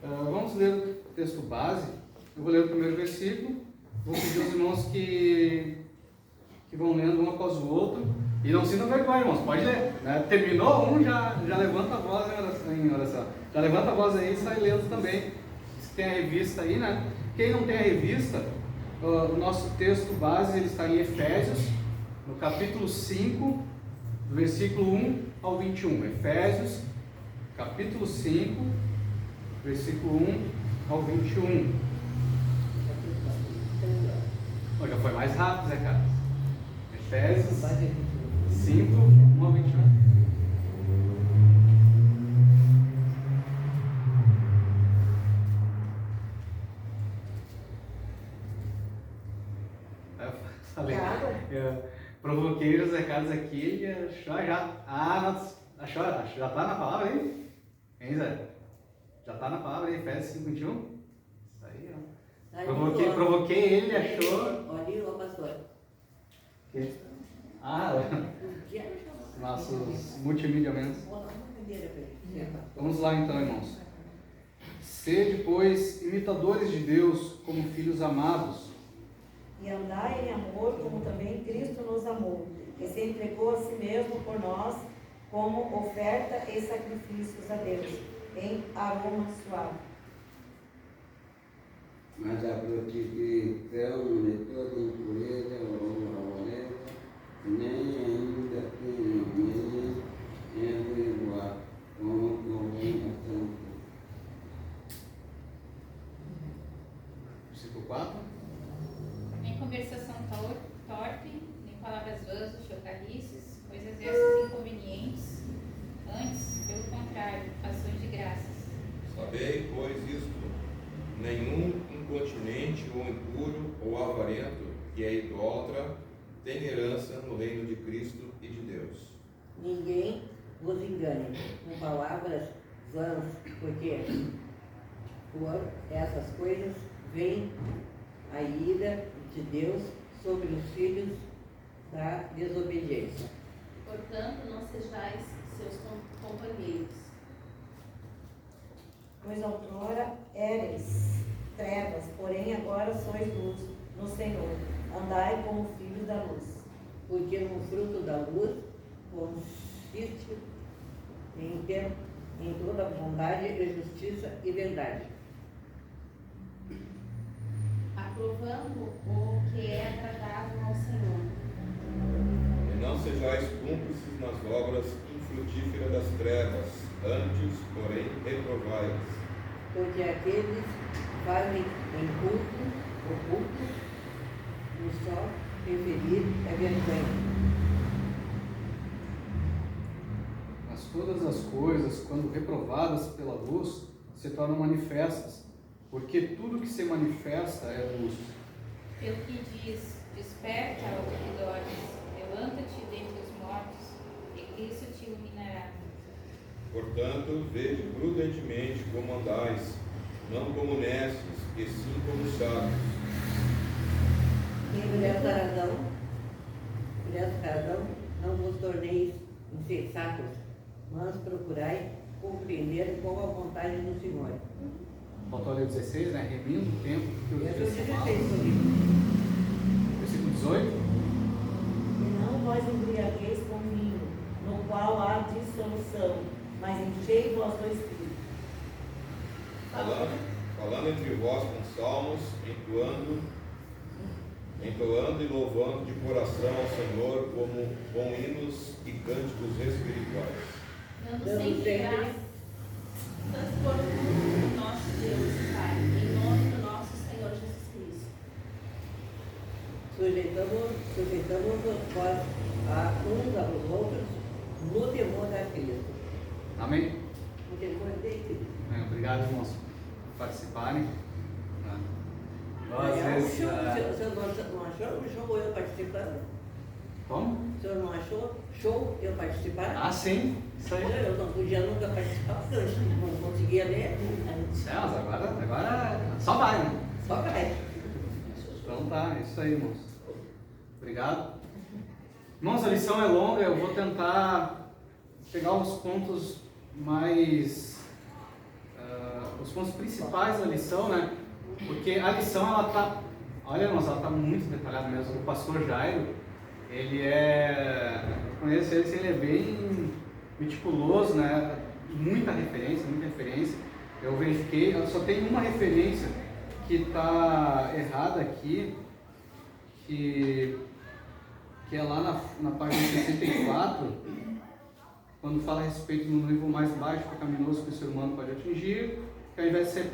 Vamos ler o texto base. Eu vou ler o primeiro versículo. Vou pedir aos irmãos que vão lendo um após o outro. E não sintam vergonha, irmãos. Pode ler. Né? Terminou um, já levanta a voz em oração. Já levanta a voz aí e sai lendo também. Se tem a revista aí, né? Quem não tem a revista, o nosso texto base ele está em Efésios, no capítulo 5, do versículo 1 ao 21. Efésios, capítulo 5, versículo 1 ao 21. Oh, já foi mais rápido, Zé Carlos. Efésios 5, 1 ao 21. Provoquei o Zé Carlos aqui, ele achou já. Achou, já está na palavra aí? Hein, Zé? Já está na palavra aí, Efésios 5, 21? Isso aí, ó. Provoquei ele, ele achou. Olha o pastor. Nossos multimilionários. Vamos lá então, irmãos. Sede, pois, imitadores de Deus como filhos amados. E andai em amor, como também Cristo nos amou, e se entregou a si mesmo por nós, como oferta e sacrifícios a Deus, em aroma suave. Mas a prostituição de toda impureza ou avareza, nem ainda tem ninguém envergonhar, como convém a santo. Versículo 4. Nem conversação torpe, nem palavras vãs ou chocalhices, coisas essas inconvenientes, antes, pelo contrário, ações de graças. Sabei, pois, isto: nenhum incontinente ou impuro ou avarento que é idólatra tem herança no reino de Cristo e de Deus. Ninguém vos engane com palavras vãs, porque por essas coisas vem a ira de Deus sobre os filhos da desobediência. Portanto, não sejais seus companheiros. Pois outrora éreis trevas, porém agora sois luz no Senhor. Andai como filhos da luz. Porque no fruto da luz consiste em toda bondade e justiça e verdade. Aprovando o que é agradável ao Senhor. E não sejais cúmplices nas obras infrutíferas das trevas, antes, porém, reprovai-as. Porque aqueles fazem em oculto, no só preferir a vergonha. Mas todas as coisas, quando reprovadas pela luz, se tornam manifestas, porque tudo que se manifesta é luz. Pelo que diz, desperta, ó dormidores, levanta-te dentre os mortos, e Cristo te iluminará. Portanto, vede prudentemente como andais, não como necios, e sim como sábios. E por essa razão, não vos torneis insensatos, mas procurai compreender qual a vontade do Senhor. Faltou ali o 16, né? Remindo o tempo que os dias se falam. Versículo 18. E não vós embriagueis com vinho, no qual há dissolução, mas enchei-vos do Espírito. Falando entre vós com salmos, entoando e louvando de coração ao Senhor com hinos e cânticos espirituais. Dando sempre graças por tudo, nosso Deus e Pai, em nome do nosso Senhor Jesus Cristo. Sujeitamos-nos vós a uns aos outros no temor da Cristo. Amém? No temor de Cristo. Obrigado, irmãos, por participarem. Às O vezes, senhor não achou o show eu participando? como? O senhor não achou show eu participar? Ah, sim, isso aí. Eu não podia nunca participar porque eu não conseguia ler. Mas agora só vai, né? Só vai. Então tá, é isso aí, irmãos. Obrigado. Irmãos, a lição é longa, eu vou tentar pegar os pontos mais os pontos principais da lição, né? Porque a lição, ela tá, olha, irmãos, ela tá muito detalhada mesmo. O pastor Jairo, ele é, eu conheço ele é bem meticuloso, né? Muita referência. Eu verifiquei, eu só tenho uma referência que está errada aqui, que é lá na página 64, quando fala a respeito do nível mais baixo pecaminoso que o ser humano pode atingir, que ao invés de ser 1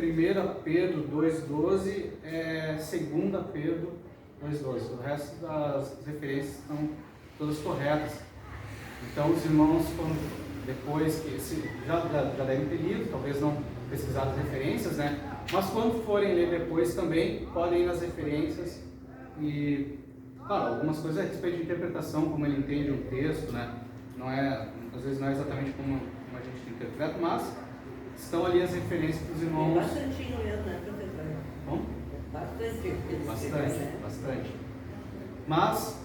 Pedro 2,12, é 2 Pedro 2,12. O resto das referências estão todas corretas. Então os irmãos, depois que já devem ter lido, talvez não pesquisado as referências, né? Mas quando forem ler depois também, podem ir nas referências e, claro, algumas coisas a respeito de interpretação, como ele entende um texto, né? Às vezes não é exatamente como a gente interpreta, mas estão ali as referências para os irmãos. Bastantinho mesmo, né, professor? Bom? Bastante. Mas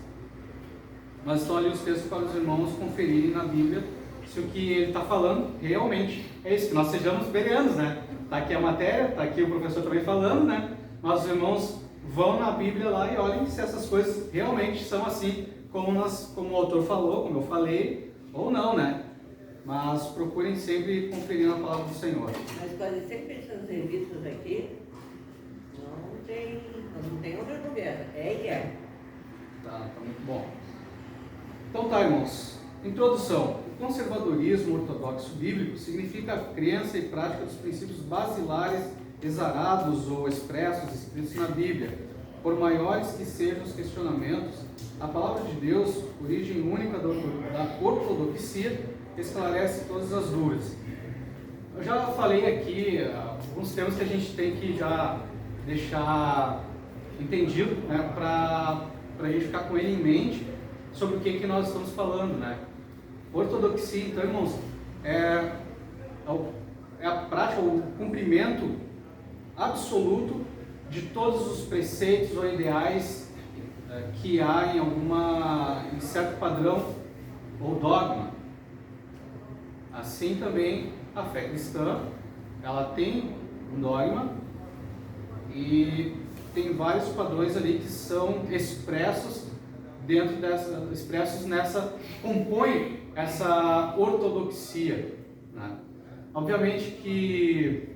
estão ali os textos para os irmãos conferirem na Bíblia se o que ele está falando realmente é isso, que nós sejamos bereanos, né? Está aqui a matéria, está aqui o professor também falando, né? Mas os irmãos vão na Bíblia lá e olhem se essas coisas realmente são assim, como o autor falou, como eu falei, ou não, né? Mas procurem sempre conferir na palavra do Senhor. Mas quase sempre essas revistas aqui não tem outra conversa, é e é. Tá muito bom. Então tá, irmãos. Introdução. O conservadorismo ortodoxo bíblico significa a crença e prática dos princípios basilares exarados ou expressos, escritos na Bíblia. Por maiores que sejam os questionamentos, a palavra de Deus, origem única da ortodoxia, esclarece todas as dúvidas. Eu já falei aqui alguns temas que a gente tem que já deixar entendido, né, para a gente ficar com ele em mente sobre o que nós estamos falando, né? Ortodoxia, então, irmãos, é a prática, o cumprimento absoluto de todos os preceitos ou ideais que há em certo padrão ou dogma. Assim também a fé cristã, ela tem um dogma e tem vários padrões ali que são expressos compõem essa ortodoxia, né? Obviamente que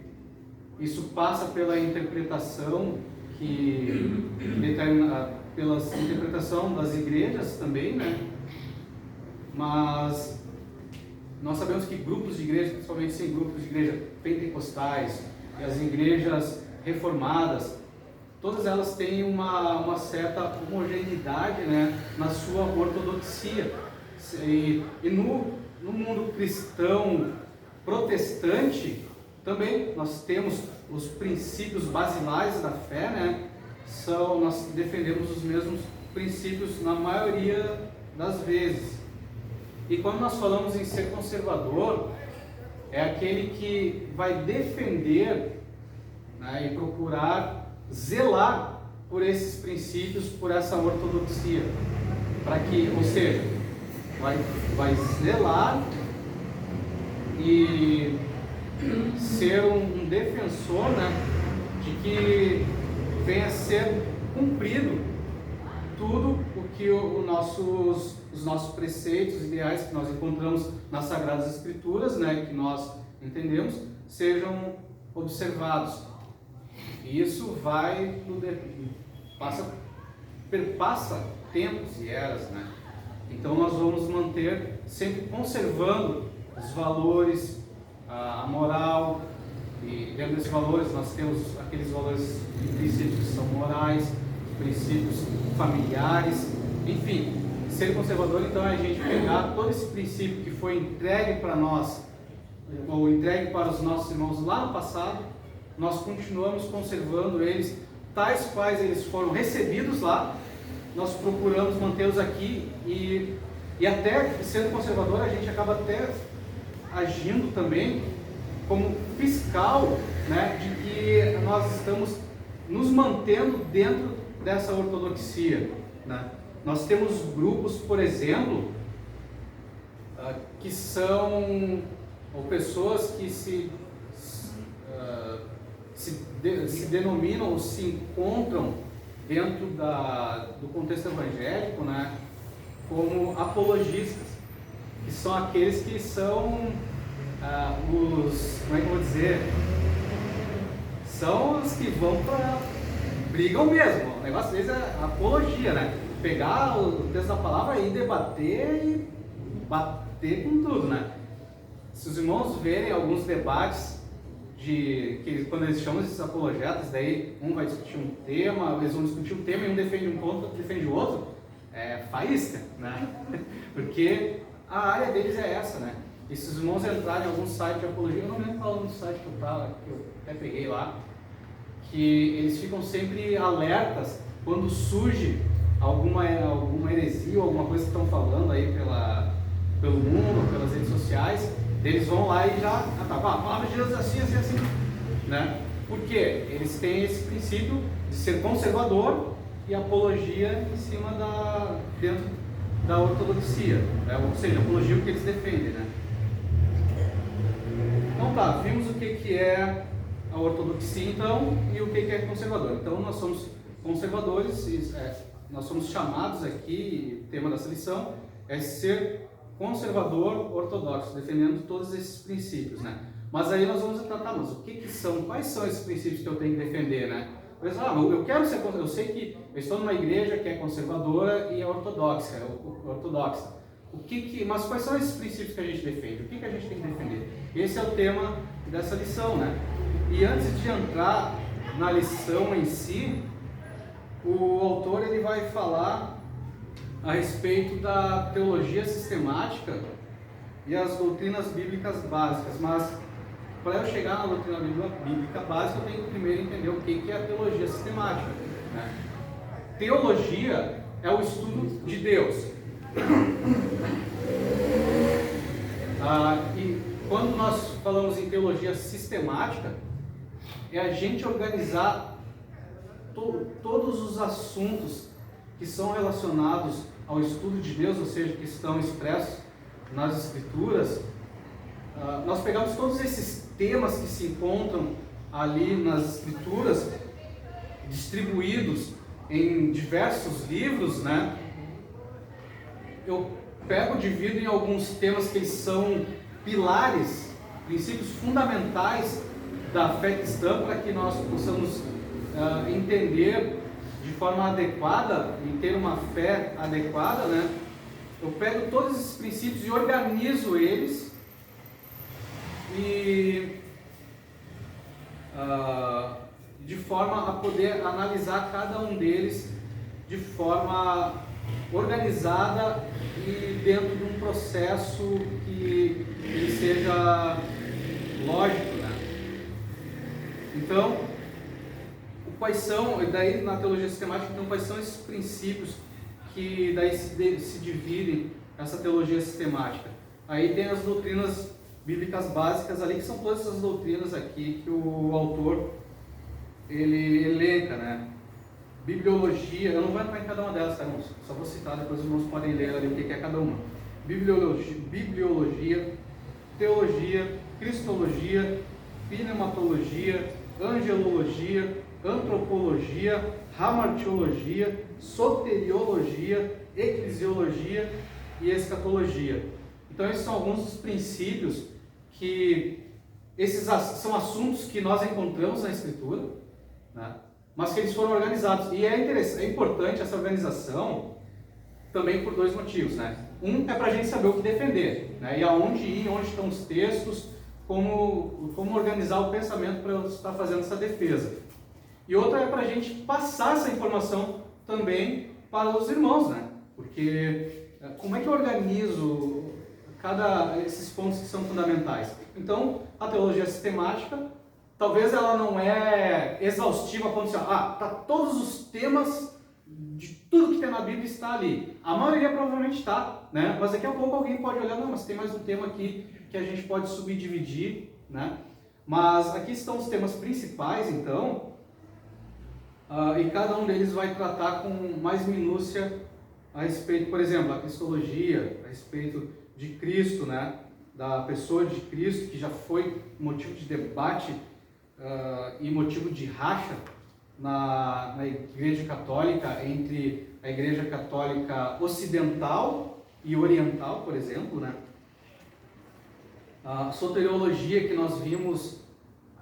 isso passa pela interpretação pela interpretação das igrejas também, né? Mas nós sabemos que grupos de igreja, principalmente sim, grupos de igreja pentecostais e as igrejas reformadas, todas elas têm uma certa homogeneidade, né, na sua ortodoxia. E no mundo cristão protestante, também nós temos os princípios basilares da fé, né? Nós defendemos os mesmos princípios na maioria das vezes. E quando nós falamos em ser conservador, é aquele que vai defender, né, e procurar zelar por esses princípios, por essa ortodoxia, ou seja, vai zelar e ser um defensor, né, de que venha a ser cumprido tudo o que os nossos preceitos, ideais que nós encontramos nas Sagradas Escrituras, né, que nós entendemos, sejam observados. E isso perpassa tempos e eras, né? Então nós vamos manter sempre conservando os valores, a moral, e dentro desses valores nós temos aqueles valores e princípios que são morais, princípios familiares, enfim. Ser conservador então é a gente pegar todo esse princípio que foi entregue para nós, ou entregue para os nossos irmãos lá no passado, nós continuamos conservando eles tais quais eles foram recebidos lá, nós procuramos mantê-los aqui e até sendo conservador a gente acaba até agindo também como fiscal, né, de que nós estamos nos mantendo dentro dessa ortodoxia, né? Nós temos grupos, por exemplo, que são, ou pessoas que se denominam ou se encontram dentro do contexto evangélico, né, como apologistas, que são aqueles que são como é que eu vou dizer? São os que vão para brigam mesmo. O negócio deles é apologia, né? Pegar o texto da palavra e debater e bater com tudo, né? Se os irmãos verem alguns debates quando eles chamam esses apologetas, daí um vai discutir um tema, eles vão discutir um tema e um defende um ponto, outro defende o outro, é faísca, né? Porque a área deles é essa, né? E se os irmãos entrarem em algum site de apologia, eu não lembro qual é o site que eu até peguei lá, que eles ficam sempre alertas quando surge alguma heresia ou alguma coisa que estão falando aí pelo mundo, pelas redes sociais, eles vão lá e já a palavra de Deus é assim, assim, assim, né? Por quê? Eles têm esse princípio de ser conservador e apologia em cima dentro da ortodoxia, né? Ou seja, apologia é o que eles defendem, né? Então tá, vimos o que é a ortodoxia então e o que é conservador. Então nós somos conservadores, nós somos chamados aqui, o tema dessa lição é ser conservador ortodoxo, defendendo todos esses princípios, né? Mas aí nós vamos tratar, mas o que são, quais são esses princípios que eu tenho que defender, né? Eu quero ser, eu sei que eu estou numa igreja que é conservadora e é ortodoxa, mas quais são esses princípios que a gente defende? O que a gente tem que defender? Esse é o tema dessa lição, né? E antes de entrar na lição em si, o autor ele vai falar a respeito da teologia sistemática e as doutrinas bíblicas básicas, mas para eu chegar na doutrina bíblica básica, eu tenho que primeiro entender o que é a teologia sistemática, né? Teologia é o estudo de Deus. E quando nós falamos em teologia sistemática, é a gente organizar todos os assuntos que são relacionados ao estudo de Deus, ou seja, que estão expressos nas Escrituras. Nós pegamos todos esses temas que se encontram ali nas Escrituras, distribuídos em diversos livros, né? Eu divido em alguns temas que eles são pilares, princípios fundamentais da fé cristã, para que nós possamos entender de forma adequada e ter uma fé adequada, né? Eu pego todos esses princípios e organizo eles de forma a poder analisar cada um deles de forma organizada e dentro de um processo que ele seja lógico, né? Então, quais são, daí na teologia sistemática, então quais são esses princípios que daí se dividem essa teologia sistemática? Aí tem as doutrinas bíblicas básicas ali, que são todas essas doutrinas aqui que o autor ele elenca, né? Bibliologia, eu não vou entrar em cada uma delas, tá, irmãos? Só vou citar, depois os irmãos podem ler ali o que é cada uma. Bibliologia, teologia, cristologia, pneumatologia, angelologia, antropologia, hamartiologia, soteriologia, eclesiologia e escatologia. Então esses são alguns dos princípios que esses são assuntos que nós encontramos na Escritura, né? Mas que eles foram organizados. E é importante essa organização também por dois motivos, né? Um é para a gente saber o que defender, né? E aonde ir, onde estão os textos, como organizar o pensamento para eu estar fazendo essa defesa. E outra é para a gente passar essa informação também para os irmãos, né? Porque como é que eu organizo esses pontos que são fundamentais? Então, a teologia sistemática, talvez ela não é exaustiva a ponto de tá todos os temas de tudo que tem na Bíblia está ali. A maioria provavelmente está, né? Mas daqui a pouco alguém pode olhar, não, mas tem mais um tema aqui que a gente pode subdividir, né? Mas aqui estão os temas principais, então, e cada um deles vai tratar com mais minúcia a respeito, por exemplo, a cristologia, a respeito de Cristo, né? Da pessoa de Cristo, que já foi motivo de debate e motivo de racha na Igreja Católica, entre a Igreja Católica Ocidental e Oriental, por exemplo, né? A soteriologia que nós vimos,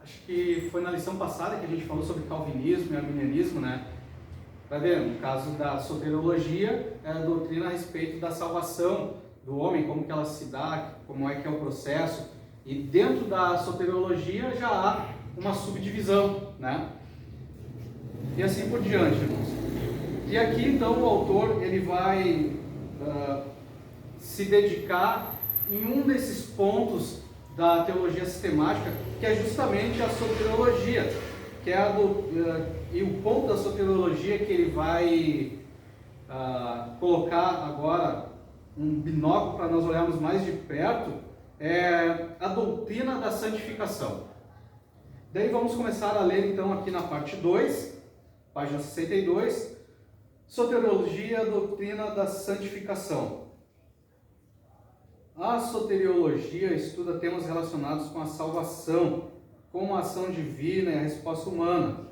acho que foi na lição passada que a gente falou sobre calvinismo e arminianismo, né? Vai ver, no caso da soteriologia, é a doutrina a respeito da salvação do homem, como que ela se dá, como é que é o processo. E dentro da soteriologia já há uma subdivisão, né? E assim por diante, irmãos. E aqui, então, o autor ele vai se dedicar em um desses pontos da teologia sistemática, que é justamente a soteriologia, que é e o ponto da soteriologia que ele vai colocar agora um binóculo para nós olharmos mais de perto é a doutrina da santificação. Daí vamos começar a ler então aqui na parte 2, página 62, soteriologia, doutrina da santificação. A soteriologia estuda temas relacionados com a salvação, como a ação divina e a resposta humana.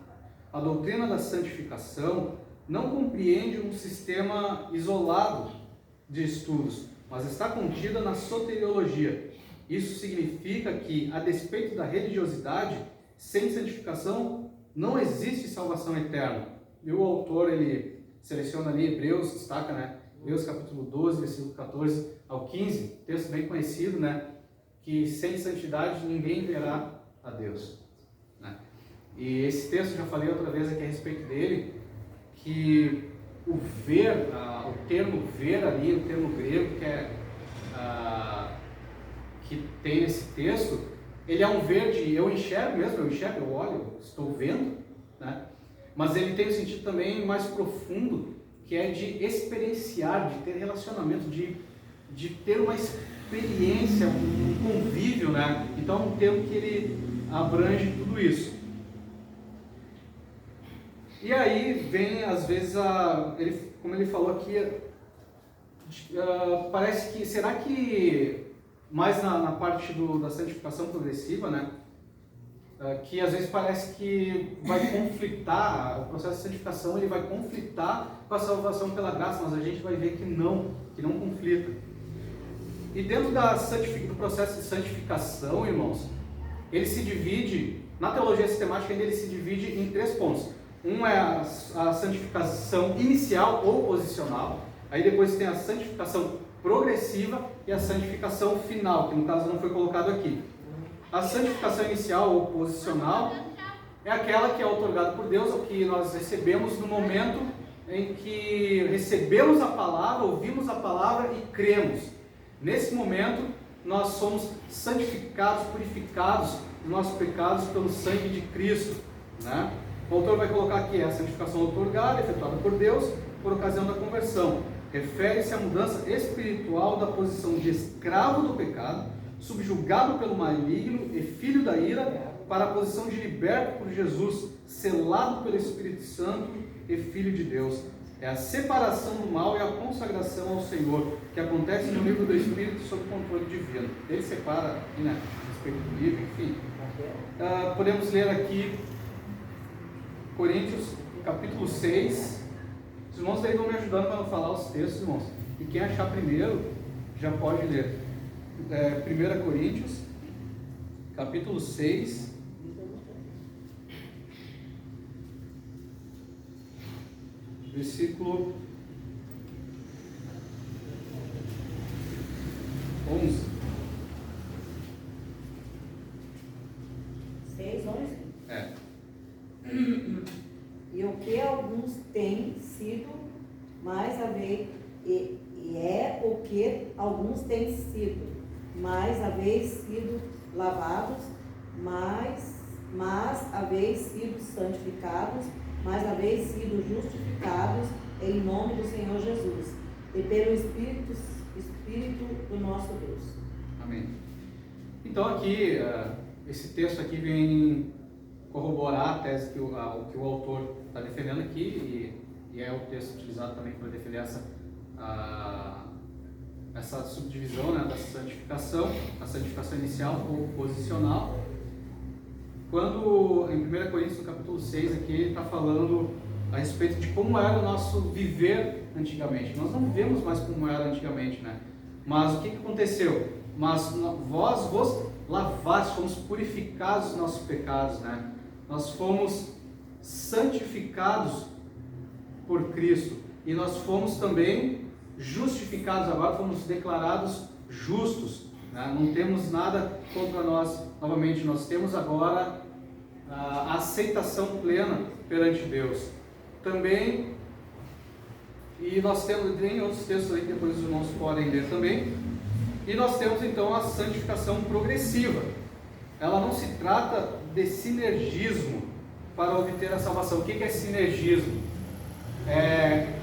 A doutrina da santificação não compreende um sistema isolado de estudos, mas está contida na soteriologia. Isso significa que, a despeito da religiosidade, sem santificação não existe salvação eterna. E o autor, ele seleciona ali Hebreus, destaca, né? Hebreus capítulo 12, versículo 14 ao 15, texto bem conhecido, né? Que sem santidade ninguém verá a Deus, né? E esse texto, já falei outra vez aqui a respeito dele, que o ver, o termo ver ali, o termo grego que tem nesse texto, ele é um ver de eu enxergo mesmo, eu olho, estou vendo, né? Mas ele tem um sentido também mais profundo, que é de experienciar, de ter relacionamento, de ter uma experiência, um convívio, né? Então é um termo que ele abrange tudo isso. E aí vem, às vezes, como ele falou aqui, parece que, será que mais na parte da santificação progressiva, né? Que às vezes parece que vai conflitar, o processo de santificação ele vai conflitar com a salvação pela graça, mas a gente vai ver que não conflita. E dentro do processo de santificação, irmãos, ele se divide, na teologia sistemática ele se divide em 3 pontos. Um é a santificação inicial ou posicional, aí depois tem a santificação progressiva e a santificação final, que no caso não foi colocado aqui. A santificação inicial ou posicional é aquela que é outorgada por Deus, o que nós recebemos no momento em que recebemos a palavra, ouvimos a palavra e cremos. Nesse momento, nós somos santificados, purificados dos nossos pecados pelo sangue de Cristo, né? O autor vai colocar aqui a santificação outorgada, efetuada por Deus, por ocasião da conversão. Refere-se à mudança espiritual da posição de escravo do pecado, subjugado pelo maligno e filho da ira, para a posição de liberto por Jesus, selado pelo Espírito Santo e Filho de Deus. É a separação do mal e a consagração ao Senhor, que acontece no livro do Espírito sob controle divino. Ele separa, né, a respeito do livro, enfim. Podemos ler aqui Coríntios, capítulo 6. Os irmãos daí vão me ajudando para não falar os textos, irmãos. E quem achar primeiro, já pode ler. 1 Coríntios, capítulo 6, versículo 11. 6, 11? É. E o que alguns têm sido, mais o que alguns têm sido, mais haveis sido lavados, mas haveis sido santificados, mas haveis sido justificados em nome do Senhor Jesus e pelo Espírito do nosso Deus. Amém. Então aqui, esse texto aqui vem corroborar a tese que o autor está defendendo aqui, e é o texto utilizado também para defender essa subdivisão, né, da santificação, a santificação inicial ou posicional. quando em 1 Coríntios, no capítulo 6, aqui, ele está falando a respeito de como era o nosso viver antigamente. Nós não vivemos mais como era antigamente, né? Mas o que aconteceu? Mas vós vos lavastes, fomos purificados dos nossos pecados, né? Nós fomos santificados por Cristo e nós fomos também justificados, agora fomos declarados justos, né? Não temos nada contra nós, novamente, nós temos agora a aceitação plena perante Deus. Também, e nós temos, tem outros textos aí que depois os irmãos podem ler também, e nós temos então a santificação progressiva. Ela não se trata de sinergismo para obter a salvação. O que é sinergismo? É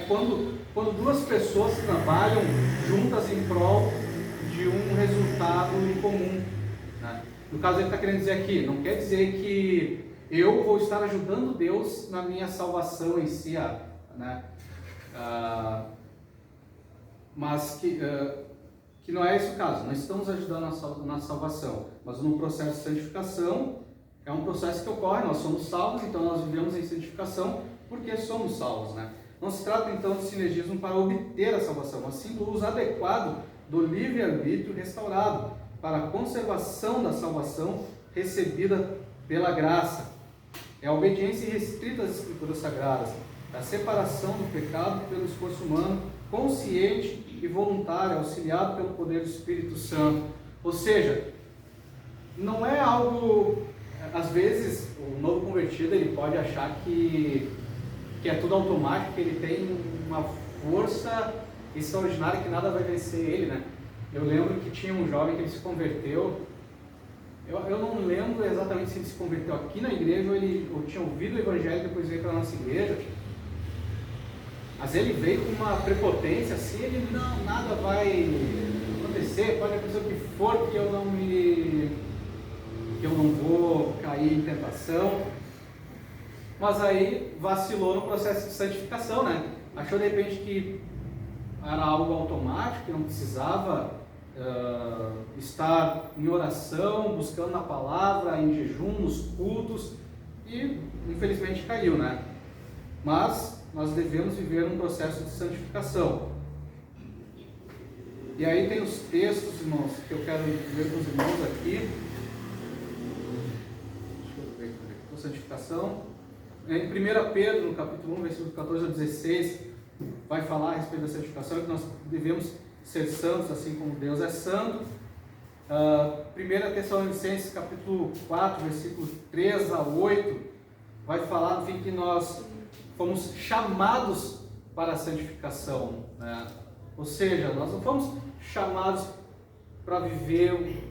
quando duas pessoas trabalham juntas em prol de um resultado em comum, né? No caso, ele está querendo dizer aqui, não quer dizer que eu vou estar ajudando Deus na minha salvação em si, né? Mas que não é esse o caso. Nós estamos ajudando na salvação, mas no processo de santificação é um processo que ocorre. Nós somos salvos, então nós vivemos em santificação porque somos salvos, né? Não se trata então de sinergismo para obter a salvação, mas sim do uso adequado do livre-arbítrio restaurado para a conservação da salvação recebida pela graça. É a obediência restrita às Escrituras Sagradas, a separação do pecado pelo esforço humano, consciente e voluntário, auxiliado pelo poder do Espírito Santo. Ou seja, não é algo... Às vezes, o novo convertido ele pode achar que é tudo automático, que ele tem uma força extraordinária que nada vai vencer ele, né? Eu lembro que tinha um jovem que ele se converteu. Eu não lembro exatamente se ele se converteu aqui na igreja ou tinha ouvido o evangelho e depois veio para a nossa igreja. Mas ele veio com uma prepotência assim, ele não, nada vai acontecer, pode acontecer o que for, que eu não vou cair em tentação. Mas aí vacilou no processo de santificação, né? Achou de repente que era algo automático, que não precisava estar em oração, buscando a palavra, em jejum, nos cultos, e infelizmente caiu, né? Mas nós devemos viver um processo de santificação. E aí tem os textos, irmãos, que eu quero ler com os irmãos aqui. Deixa eu ver aqui. Santificação. Em 1 Pedro, no capítulo 1, versículo 14 a 16, vai falar a respeito da santificação, que nós devemos ser santos, assim como Deus é santo. 1 Tessalonicenses, capítulo 4, versículos 3 a 8, vai falar, no fim, que nós fomos chamados para a santificação, né? Ou seja, nós não fomos chamados para viver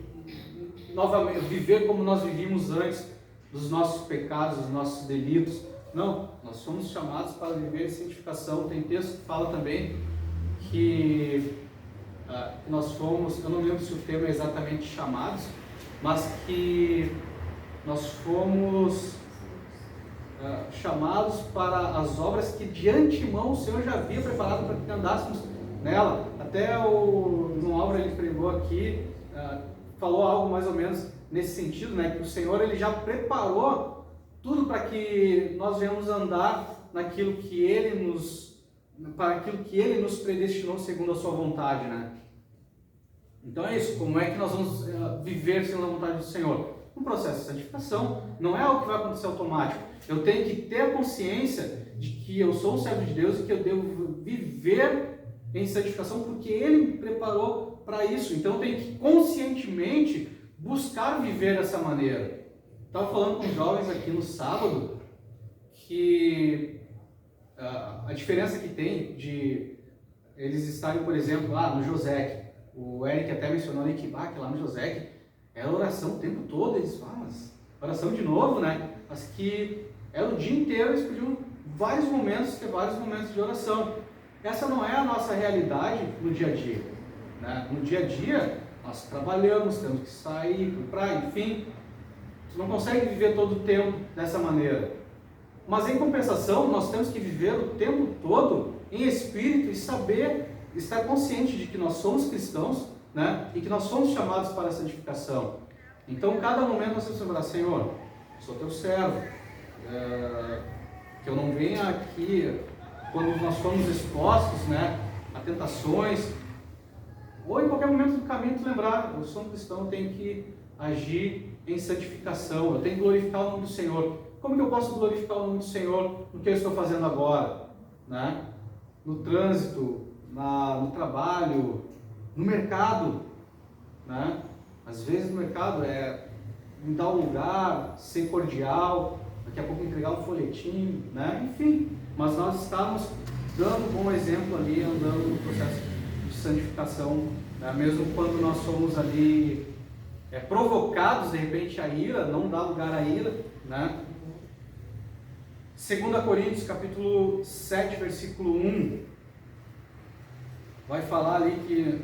novamente, viver como nós vivíamos antes dos nossos pecados, dos nossos delitos. Não, nós fomos chamados para viver em santificação. Tem texto que fala também que nós fomos, eu não lembro se o termo é exatamente chamados, mas que nós fomos chamados para as obras que de antemão o Senhor já havia preparado para que andássemos nela. Até o João Álvaro, ele pregou aqui, falou algo mais ou menos nesse sentido, né? Que o Senhor ele já preparou tudo para que nós venhamos andar naquilo que para aquilo que Ele nos predestinou segundo a sua vontade, né? Então é isso. Como é que nós vamos viver segundo a vontade do Senhor? Um processo de santificação. Não é algo que vai acontecer automático. Eu tenho que ter a consciência de que eu sou um servo de Deus e que eu devo viver em santificação porque Ele me preparou para isso. Então eu tenho que conscientemente buscar viver dessa maneira. Estava falando com jovens aqui no sábado que a diferença que tem de eles estarem, por exemplo, lá no Josec. O Eric até mencionou ali que lá no Josec era oração o tempo todo. Eles falam, mas oração de novo, né? Mas que era o dia inteiro, eles podiam ter vários momentos de oração. Essa não é a nossa realidade no dia a dia, né? No dia a dia, nós trabalhamos, temos que sair para praia, enfim. Você não consegue viver todo o tempo dessa maneira. Mas em compensação, nós temos que viver o tempo todo em espírito e saber, estar consciente de que nós somos cristãos, né? E que nós somos chamados para a santificação. Então, cada momento nós temos que lembrar, Senhor, sou teu servo, que eu não venha aqui, quando nós formos expostos, né, a tentações, ou em qualquer momento do caminho, lembrar, eu sou um cristão, eu tenho que agir em santificação, eu tenho que glorificar o nome do Senhor. Como que eu posso glorificar o nome do Senhor no que eu estou fazendo agora? Né? No trânsito, no trabalho, no mercado, né? Às vezes no mercado me dar um lugar, ser cordial, daqui a pouco entregar um folhetim, né? Enfim, mas nós estamos dando um bom exemplo ali, andando no processo de santificação, né? Mesmo quando nós somos ali provocados de repente a ira, não dá lugar à ira, né? 2 Coríntios capítulo 7, versículo 1, vai falar ali que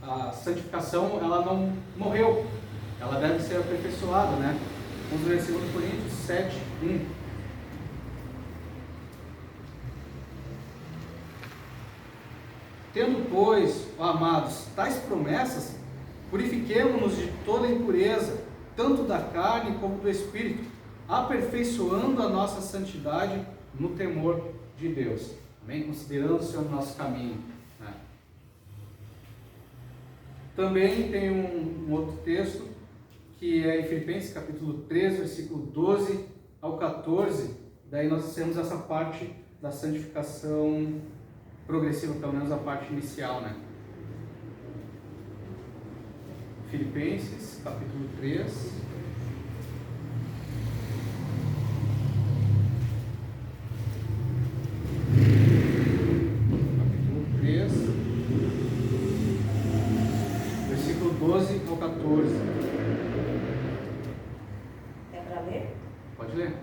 a santificação, ela não morreu, ela deve ser aperfeiçoada, né? Vamos ver 2 Coríntios 7, 1. Tendo, pois, ó amados, tais promessas, purifiquemo-nos de toda impureza, tanto da carne como do espírito, aperfeiçoando a nossa santidade no temor de Deus. Amém? Considerando o Senhor no nosso caminho. Né? Também tem um outro texto, que é em Filipenses capítulo 3, versículo 12 ao 14. Daí nós temos essa parte da santificação progressiva, pelo menos a parte inicial, né? Filipenses capítulo 3. Versículo 12 ao 14. É para ler? Pode ler.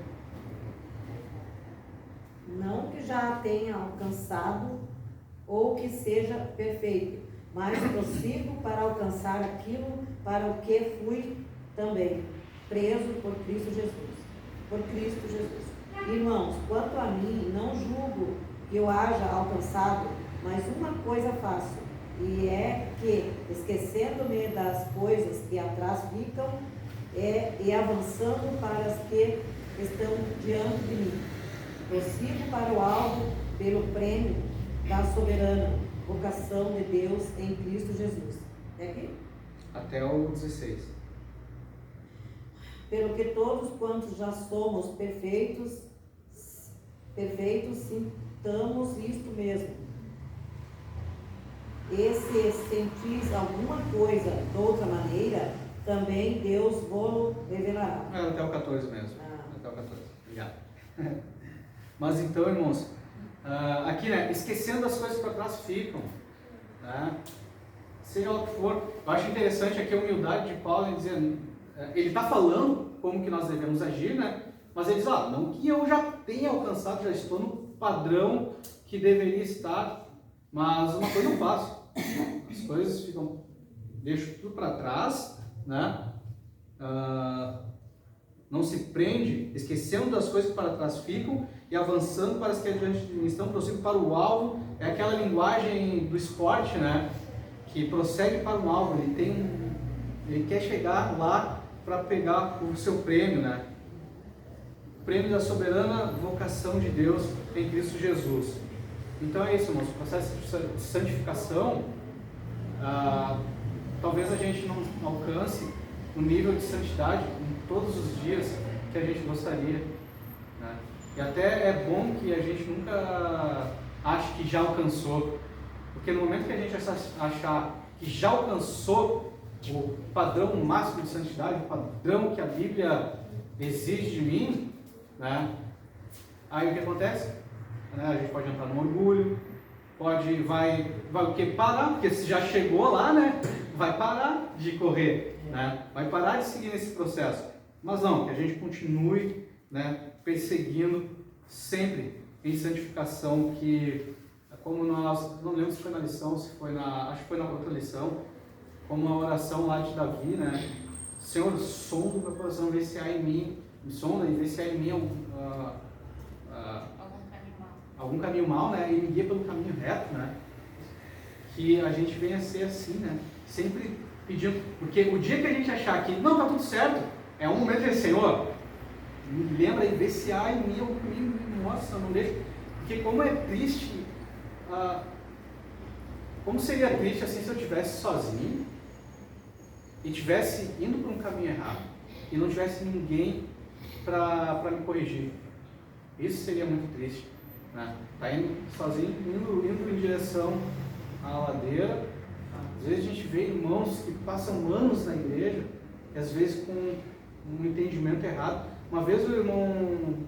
Não que já tenha alcançado ou que seja perfeito, mas prossigo para alcançar aquilo para o que fui também preso por Cristo Jesus. Por Cristo Jesus. Irmãos, quanto a mim, não julgo que eu haja alcançado, mas uma coisa faço, e é que, esquecendo-me das coisas que atrás ficam, e avançando para as que estão diante de mim, prossigo para o alvo pelo prêmio da soberana vocação de Deus em Cristo Jesus. É aqui? Até o 16. Pelo que todos quantos já somos perfeitos, sintamos isto mesmo. E se sentis alguma coisa de outra maneira, também Deus vos revelará. Até o 14 mesmo. Até o 14. Obrigado. Mas então, irmãos, aqui, né, esquecendo as coisas que para trás ficam, né, seja lá o que for. Eu acho interessante aqui a humildade de Paulo em dizer, ele está falando como que nós devemos agir, né, mas ele diz, não que eu já tenha alcançado, já estou no padrão que deveria estar, mas uma coisa eu faço, as coisas ficam, deixo tudo para trás, né, não se prende, esquecendo das coisas que para trás ficam e avançando para as que adiante de mim estão, prossigo para o alvo. É aquela linguagem do esporte, né, que prossegue para o alvo, ele quer chegar lá para pegar o seu prêmio, né, o prêmio da soberana vocação de Deus em Cristo Jesus. Então é isso, irmãos, o processo de santificação, talvez a gente não alcance o nível de santidade em todos os dias que a gente gostaria, né? E até é bom que a gente nunca ache que já alcançou, porque no momento que a gente achar que já alcançou o padrão máximo de santidade, o padrão que a Bíblia exige de mim, né? Aí o que acontece? Né? A gente pode entrar no orgulho, vai o que? Parar, porque se já chegou lá, né? Vai parar de correr, né? Vai parar de seguir nesse processo. Mas não, que a gente continue, né, perseguindo sempre em santificação, que como nós, não lembro se foi na lição, acho que foi na outra lição, como a oração lá de Davi, né? Senhor, sonda o meu coração, vê se há em mim, me sonda e vê se há em mim algum caminho mal, né? E me guia pelo caminho reto, né? Que a gente venha a ser assim, né? Sempre pedindo, porque o dia que a gente achar que não, está tudo certo, é um momento de Senhor, me lembra e vê se há em mim, me mostra, não deixa, porque como é triste, como seria triste assim se eu estivesse sozinho e estivesse indo por um caminho errado e não tivesse ninguém para me corrigir. Isso seria muito triste, né? Tá indo sozinho, indo em direção à ladeira. Às vezes a gente vê irmãos que passam anos na igreja e às vezes com um entendimento errado. Uma vez o irmão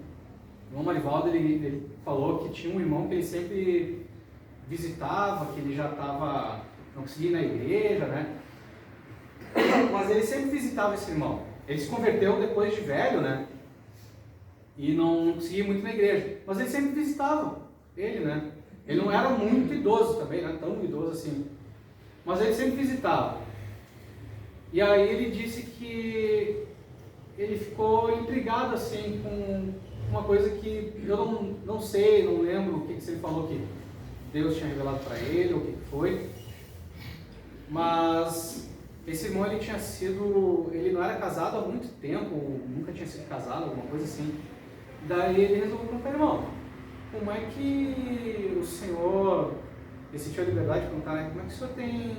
Marivaldo, ele falou que tinha um irmão que ele sempre visitava, que ele já não conseguia ir na igreja, né? Mas ele sempre visitava esse irmão. Ele se converteu depois de velho, né? E não conseguia ir muito na igreja. Mas ele sempre visitava ele, né? Ele não era muito idoso também, não era tão idoso assim. Mas ele sempre visitava. E aí ele disse que ele ficou intrigado assim com uma coisa que eu não sei, não lembro o que ele falou que Deus tinha revelado para ele, ou o que foi. Mas esse irmão, ele não era casado há muito tempo, nunca tinha sido casado, alguma coisa assim. Daí ele resolveu perguntar, irmão, como é que o senhor, ele sentiu a liberdade de perguntar, né? Como é que o senhor tem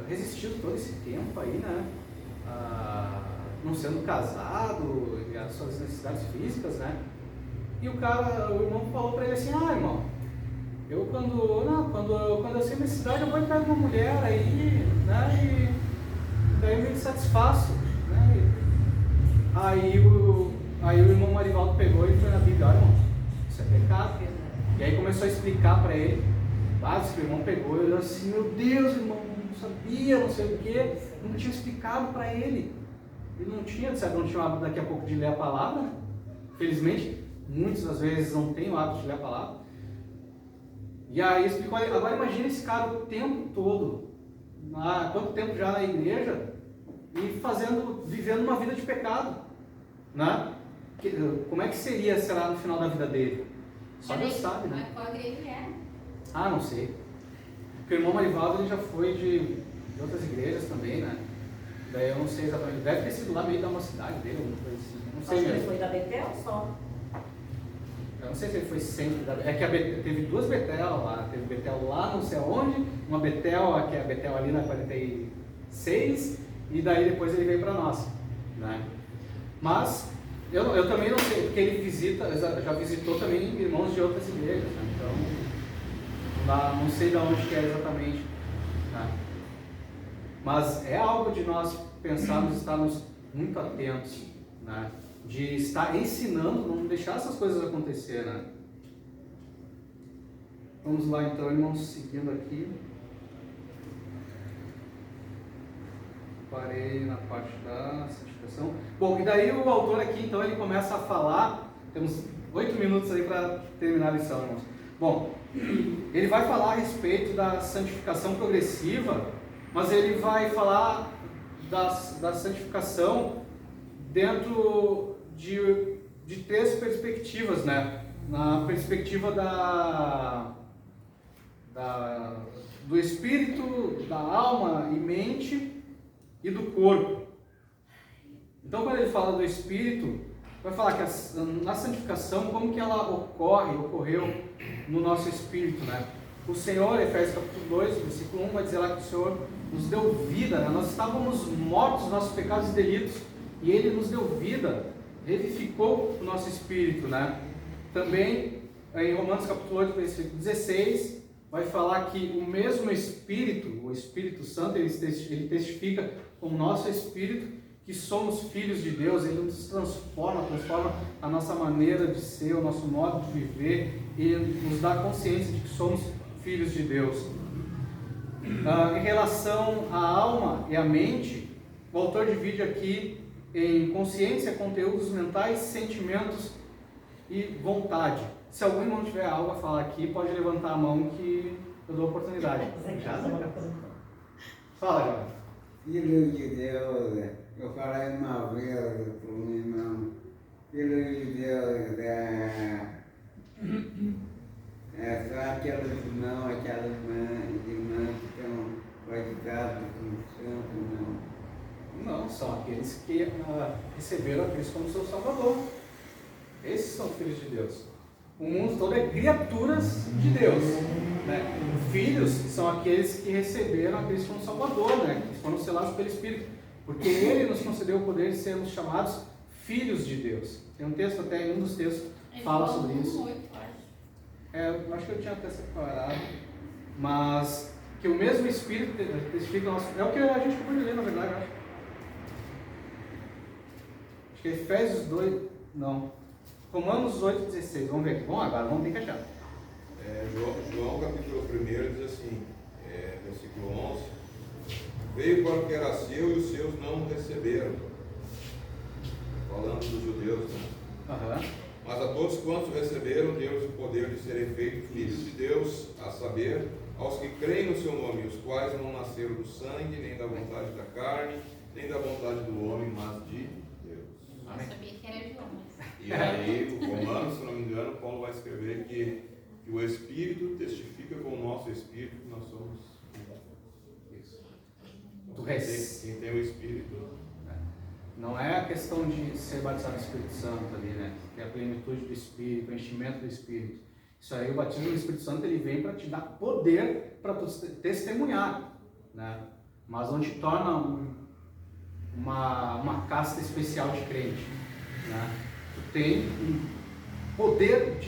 resistido todo esse tempo aí, né? Não sendo casado, e as suas necessidades físicas, né? E o irmão falou para ele assim, irmão, eu quando eu sinto necessidade, eu vou atrás de uma mulher aí, né? E daí eu me satisfaço, né? Aí o irmão Marivaldo pegou e foi na Bíblia, olha, irmão, isso é pecado. E aí começou a explicar para ele, que o irmão pegou e olhou assim, meu Deus, irmão, não sabia, não sei o que, não tinha explicado para ele. Ele não tinha o hábito daqui a pouco de ler a palavra. Felizmente, muitas das vezes não tem o hábito de ler a palavra. E aí explicou, agora imagina esse cara o tempo todo, quanto tempo já na igreja, e vivendo uma vida de pecado, né? Como é que será no final da vida dele? Só Deus sabe, né? Qual igreja ele era? Não sei. Porque o irmão Marivaldo, ele já foi de outras igrejas também, né? Daí eu não sei exatamente, deve ter sido lá meio da uma cidade dele, alguma coisa assim, não sei mesmo. Ele foi da Betel só. Eu não sei se ele foi sempre da Betel, teve duas Betel lá, teve Betel lá não sei aonde, uma Betel, que é a Betel ali na 46, e daí depois ele veio para nós, né? Mas eu também não sei, porque ele já visitou também irmãos de outras igrejas, né? Então não sei de onde que é exatamente, né? Mas é algo de nós pensarmos, estarmos muito atentos, né? De estar ensinando, não deixar essas coisas acontecer, né? Vamos lá então, irmãos, seguindo aqui. Parei na parte da santificação. Bom, e daí o autor aqui, então, ele começa a falar, temos 8 minutos aí para terminar a lição, irmãos. Bom, ele vai falar a respeito da santificação progressiva, mas ele vai falar da santificação dentro de 3 perspectivas, né? Na perspectiva do espírito, da alma e mente e do corpo. Então, quando ele fala do espírito, vai falar que na santificação, como que ela ocorreu no nosso espírito, né? O Senhor, Efésios capítulo 2, versículo 1, vai dizer lá que o Senhor nos deu vida, né? Nós estávamos mortos nos nossos pecados e delitos, e Ele nos deu vida, revivificou o nosso espírito, né? Também, em Romanos capítulo 8, versículo 16, vai falar que o mesmo Espírito, o Espírito Santo, ele testifica com o nosso espírito que somos filhos de Deus. Ele nos transforma a nossa maneira de ser, o nosso modo de viver, e nos dá consciência de que somos filhos de Deus. Em relação à alma e à mente, o autor divide aqui em consciência, conteúdos mentais, sentimentos e vontade. Se algum irmão tiver algo a falar aqui, pode levantar a mão que eu dou a oportunidade. Fala, João. Filho de Deus, eu falei uma vez para o meu irmão, filho de Deus, é só aquelas irmãs que estão coitadas com Cristo como seu Salvador. Esses são filhos de Deus. O mundo todo é criaturas de Deus, né? Filhos são aqueles que receberam a Cristo como Salvador, né? Que foram selados pelo Espírito, porque Ele nos concedeu o poder de sermos chamados filhos de Deus. Tem um texto, até um dos textos fala sobre isso. Eu acho que eu tinha até separado, mas que o mesmo Espírito testifica nosso... É o que a gente acabou de ler, na verdade, eu acho. Acho que é Efésios 2, não, Romanos 8,16, vamos ver. Bom, agora vamos ter que achar. João capítulo 1 diz assim, versículo 11, veio para o que era seu e os seus não o receberam. Falando dos judeus, né? Mas a todos quantos receberam, deu-lhes o poder de serem feitos filhos de Deus, a saber, aos que creem no seu nome, os quais não nasceram do sangue, nem da vontade da carne, nem da vontade do homem, mas de Deus. Eu sabia que era João, mas... E aí, o Romanos, se não me engano, Paulo vai escrever que o Espírito testifica com o nosso Espírito que nós somos isso. Quem tem o Espírito... Não é a questão de ser batizado no Espírito Santo ali, né? Que é a plenitude do Espírito, o enchimento do Espírito. Isso aí, o batismo do Espírito Santo, ele vem para te dar poder para tu testemunhar, né? Mas não te torna uma casta especial de crente, né? Tu tem um poder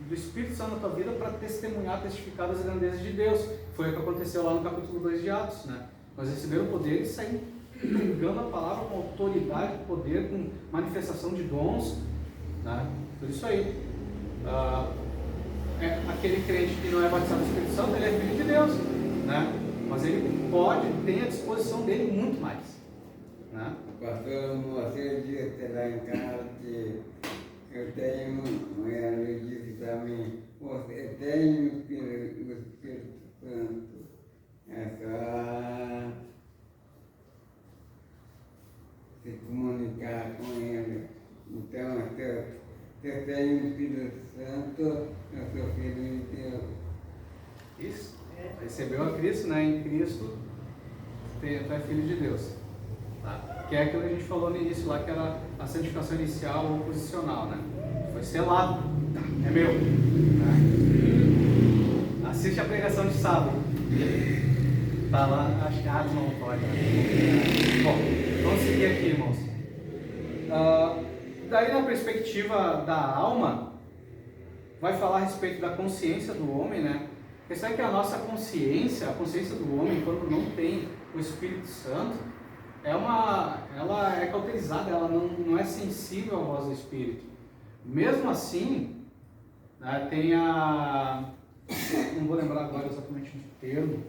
do Espírito Santo na tua vida para testemunhar, testificar das grandezas de Deus. Foi o que aconteceu lá no capítulo 2 de Atos, né? Nós recebemos o poder e saímos pregando a palavra com autoridade, poder, com manifestação de dons, né? Por isso aí, aquele crente que não é batizado no Espírito Santo, ele é filho de Deus, né? Mas ele tem à disposição dele muito mais, né? O pastor Moacir disse lá em casa que eu tenho, ele disse para mim, você tem o Espírito Santo, é só se comunicar com ele. Então, se eu tenho o Espírito Santo, eu sou filho de Deus. Isso. Recebeu a Cristo, né? Em Cristo, tu é filho de Deus. Tá? Que é aquilo que a gente falou no início lá, que era a santificação inicial ou posicional, né? Foi selado. É meu. Né? Assiste a pregação de sábado. Tá lá, acho que não pode. Bom, vamos seguir aqui, irmãos. Daí, na perspectiva da alma, vai falar a respeito da consciência do homem, né? A questão é que a nossa consciência, a consciência do homem, quando não tem o Espírito Santo, ela é cauterizada, ela não é sensível à voz do Espírito. Mesmo assim, né, tem não vou lembrar agora exatamente o termo,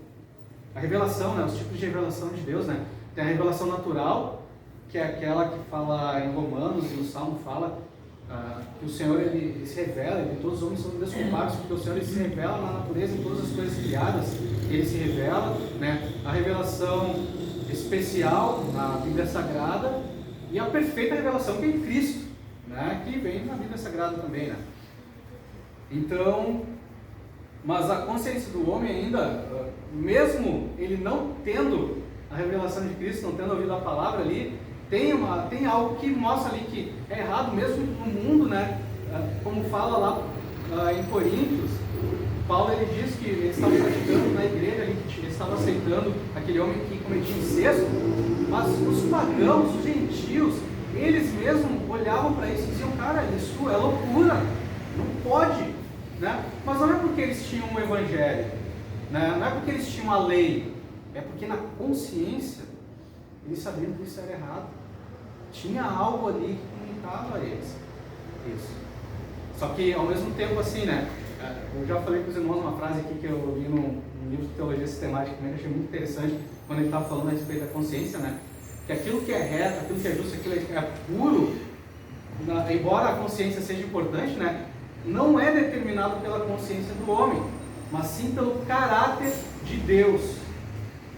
a revelação, né, os tipos de revelação de Deus, né? Tem a revelação natural, que é aquela que fala em Romanos e no Salmo fala que o Senhor ele se revela, e todos os homens são desculpados, porque o Senhor ele se revela na natureza, em todas as coisas criadas, ele se revela, né? A revelação especial na Bíblia Sagrada e a perfeita revelação que é em Cristo, né? Que vem na Bíblia Sagrada também, né? Então, mas a consciência do homem ainda, mesmo ele não tendo a revelação de Cristo, não tendo ouvido a palavra ali, tem algo que mostra ali que é errado mesmo no mundo, né? Como fala lá em Coríntios, Paulo ele diz que eles estavam praticando na igreja, eles estavam aceitando aquele homem que cometia incesto, mas os pagãos, os gentios, eles mesmos olhavam para isso e diziam, cara, isso é loucura, não pode, né? Mas não é porque eles tinham o evangelho, né? Não é porque eles tinham a lei, é porque na consciência eles sabiam que isso era errado. Tinha algo ali que comunicava a eles isso. Só que ao mesmo tempo assim, né? Eu já falei para os irmãos uma frase aqui que eu li num livro de teologia sistemática também, que eu achei muito interessante, quando ele estava falando a respeito da consciência, né? Que aquilo que é reto, aquilo que é justo, aquilo que é puro, embora a consciência seja importante, né? Não é determinado pela consciência do homem, mas sim pelo caráter de Deus,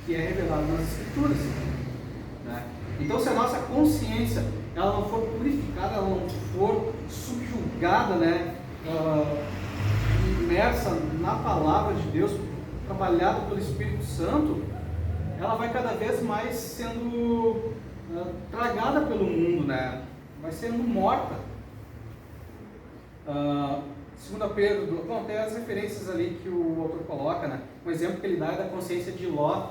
que é revelado nas Escrituras, né? Então, se a nossa consciência ela não for purificada, ela não for subjugada, né? Imersa na palavra de Deus, trabalhada pelo Espírito Santo, ela vai cada vez mais sendo tragada pelo mundo, né? vai sendo morta. 2 Pedro, bom, tem as referências ali que o autor coloca, né? Um exemplo que ele dá é da consciência de Ló,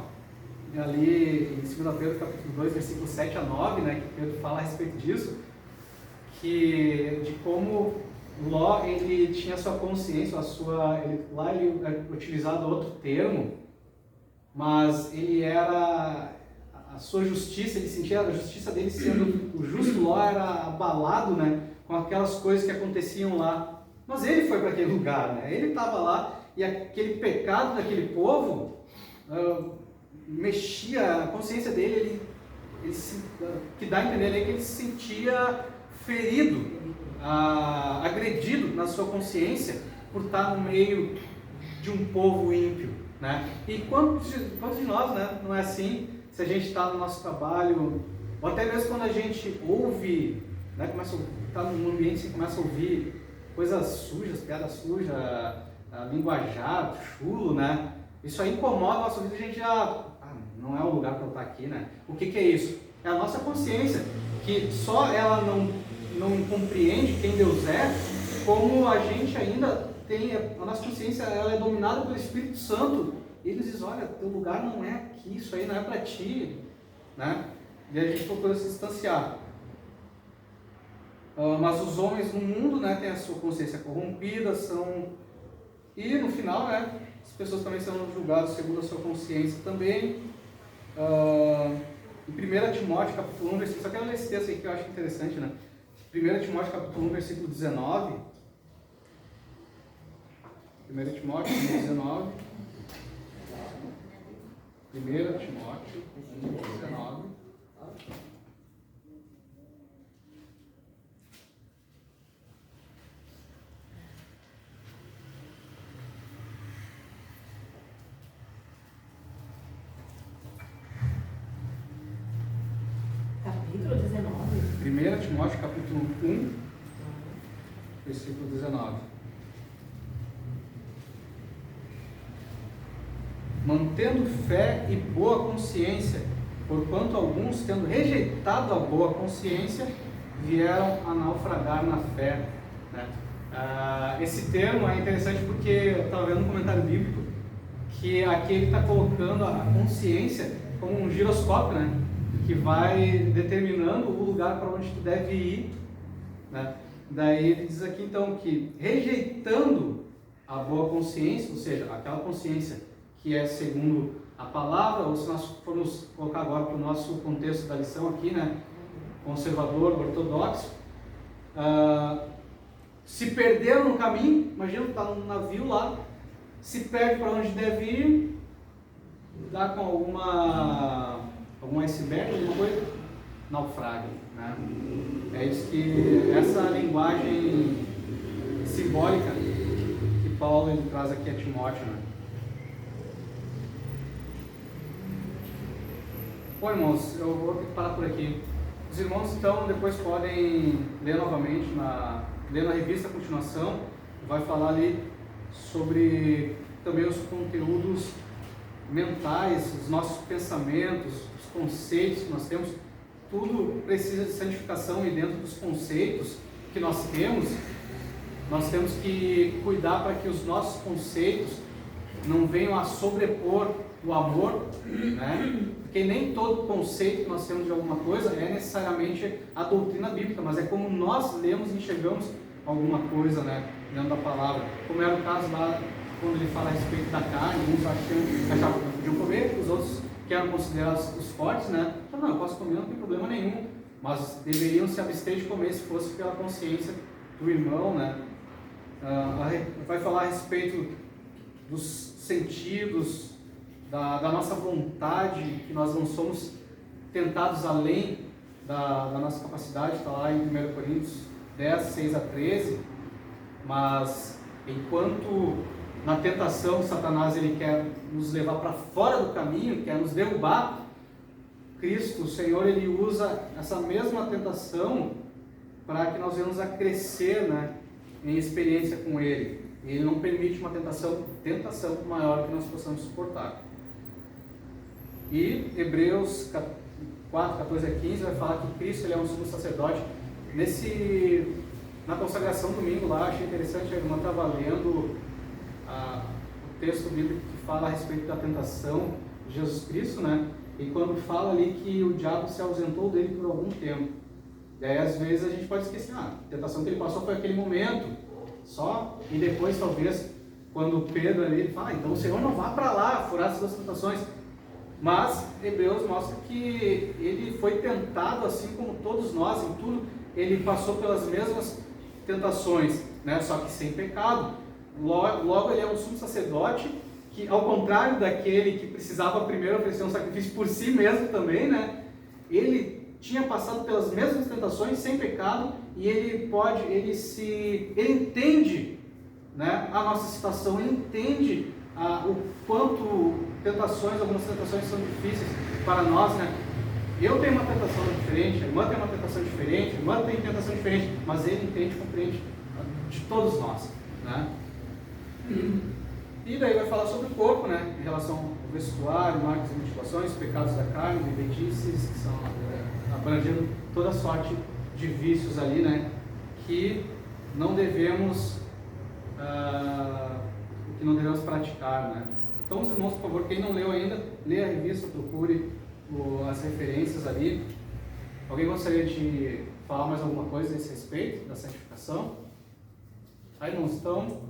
ali em 2 Pedro capítulo 2, versículo 7 a 9, né? Que Pedro fala a respeito disso, de como Ló, ele tinha a sua consciência, lá ele é utilizado outro termo, mas ele era, a sua justiça, ele sentia a justiça dele sendo, o justo Ló era abalado, né, com aquelas coisas que aconteciam lá, mas ele foi para aquele lugar, né, ele estava lá, e aquele pecado daquele povo mexia a consciência dele, que dá a entender que ele se sentia ferido, agredido na sua consciência por estar no meio de um povo ímpio, né? E quantos de nós, né, não é assim? Se a gente está no nosso trabalho, ou até mesmo quando a gente ouve, né, começa a estar num ambiente e começa a ouvir coisas sujas, piadas sujas, linguajar, chulo, né? Isso aí incomoda a nossa vida, a gente já, não é o lugar para eu estar aqui, né? O que é isso? É a nossa consciência, que só ela não compreende quem Deus é, como a gente ainda tem, a nossa consciência ela é dominada pelo Espírito Santo, e ele diz, olha, teu lugar não é aqui, isso aí não é para ti, né? E a gente procura se distanciar. Mas os homens no mundo, né, têm a sua consciência corrompida, e no final, né, as pessoas também são julgadas segundo a sua consciência também. Em 1 Timóteo capítulo 1, versículo, só quero ler esse texto aqui que eu acho interessante, né? 1 Timóteo capítulo 1, versículo 19. 1 Timóteo 19. 1 Timóteo 19. Capítulo 19. 1 Timóteo capítulo 1, versículo 19. Mantendo fé e boa consciência, porquanto alguns, tendo rejeitado a boa consciência, vieram a naufragar na fé, né? Esse termo é interessante porque eu estava vendo um comentário bíblico que aqui ele está colocando a consciência como um giroscópio, né? Que vai determinando o lugar para onde tu deve ir, né? Daí ele diz aqui então que rejeitando a boa consciência, ou seja, aquela consciência que é segundo a palavra, ou se nós formos colocar agora para o nosso contexto da lição aqui, né, conservador, ortodoxo, se perderam no caminho, imagina, está num navio lá, se perde para onde deve ir, dá com algum iceberg, alguma coisa, naufraga, né? É isso que, essa linguagem simbólica que Paulo ele traz aqui a Timóteo, né? Bom, irmãos, eu vou ter que parar por aqui. Os irmãos, então, depois podem ler novamente, ler na revista a continuação, vai falar ali sobre também os conteúdos mentais, os nossos pensamentos, os conceitos que nós temos, tudo precisa de santificação, e dentro dos conceitos que nós temos que cuidar para que os nossos conceitos não venham a sobrepor o amor, né? Porque nem todo conceito que nós temos de alguma coisa é necessariamente a doutrina bíblica, mas é como nós lemos e enxergamos alguma coisa, né, dentro da palavra. Como era o caso lá, quando ele fala a respeito da carne, uns achavam que não podiam comer, os outros que eram considerados os fortes, né, falaram, não, eu posso comer, não tem problema nenhum, mas deveriam se abster de comer se fosse pela consciência do irmão, né. Vai falar a respeito dos sentidos, da nossa vontade, que nós não somos tentados além da nossa capacidade, está lá em 1 Coríntios 10, 6 a 13, mas enquanto na tentação Satanás ele quer nos levar para fora do caminho, quer nos derrubar, Cristo, o Senhor, ele usa essa mesma tentação para que nós venhamos a crescer, né, em experiência com Ele. Ele não permite uma tentação maior que nós possamos suportar. E Hebreus 4, 14 a 15 vai falar que Cristo ele é um sumo sacerdote na consagração domingo lá, achei interessante, a irmã estava lendo o texto bíblico que fala a respeito da tentação de Jesus Cristo, né? E quando fala ali que o diabo se ausentou dele por algum tempo. E aí às vezes a gente pode esquecer, a tentação que ele passou foi aquele momento só, e depois talvez quando Pedro ali ele fala, então o Senhor não vá para lá furar as suas tentações. Mas Hebreus mostra que ele foi tentado assim como todos nós, em tudo ele passou pelas mesmas tentações, né? Só que sem pecado. Logo ele é um sumo sacerdote que, ao contrário daquele que precisava primeiro oferecer um sacrifício por si mesmo também, né? Ele tinha passado pelas mesmas tentações sem pecado e ele entende, né, a nossa situação, ele entende o quanto algumas tentações são difíceis para nós, né? Eu tenho uma tentação diferente, a irmã tem uma tentação diferente, a irmã tem tentação diferente, mas ele entende e compreende de todos nós, né? E daí vai falar sobre o corpo, né? Em relação ao vestuário, marcas e mutilações, pecados da carne, bebedices, que são abrangendo toda sorte de vícios ali, né? Que não devemos praticar, né? Então, os irmãos, por favor, quem não leu ainda, lê a revista, procure as referências ali. Alguém gostaria de falar mais alguma coisa a esse respeito da santificação? Aí, irmãos, então,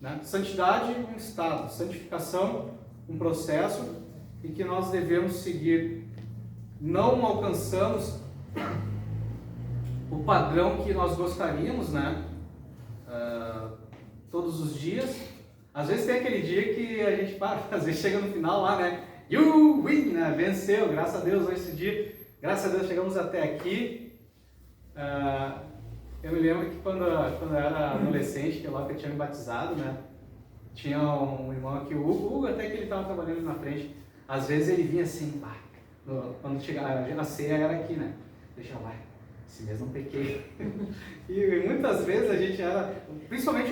né? Santidade, um estado, santificação, um processo, e que nós devemos seguir. Não alcançamos o padrão que nós gostaríamos, né? Todos os dias. Às vezes tem aquele dia que a gente às vezes chega no final lá, né? You win, né? Venceu, graças a Deus, hoje esse dia, graças a Deus chegamos até aqui. Eu me lembro que quando eu era adolescente, que logo que eu tinha me batizado, né? Tinha um irmão aqui, o Hugo, até que ele estava trabalhando na frente. Às vezes ele vinha assim, quando chegava, a ceia era aqui, né? Deixa eu lá, esse mês não pequei. E muitas vezes a gente era, principalmente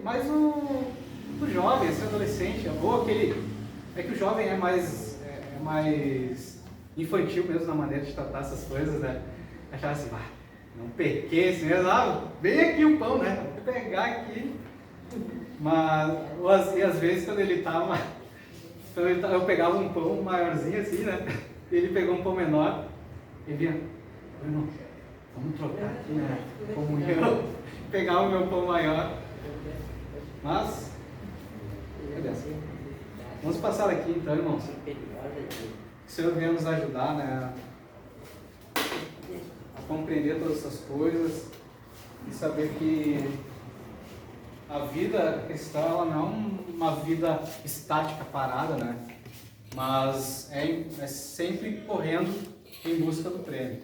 mais o jovem, esse adolescente, ou aquele, é que o jovem é mais infantil mesmo na maneira de tratar essas coisas, né? Achava assim, não pequei esse mês, vem aqui o pão, né? Vou pegar aqui. Mas, e às vezes quando ele tava, eu pegava um pão maiorzinho assim, né? E ele pegou um pão menor, e vinha, irmão, vamos trocar aqui, né? Comunhão. Pegava o meu pão maior. Mas, vamos passar aqui então, irmãos. Que o Senhor venha nos ajudar, né? A compreender todas essas coisas e saber que a vida cristã, ela não é uma vida estática, parada, né? Mas é sempre correndo em busca do prêmio.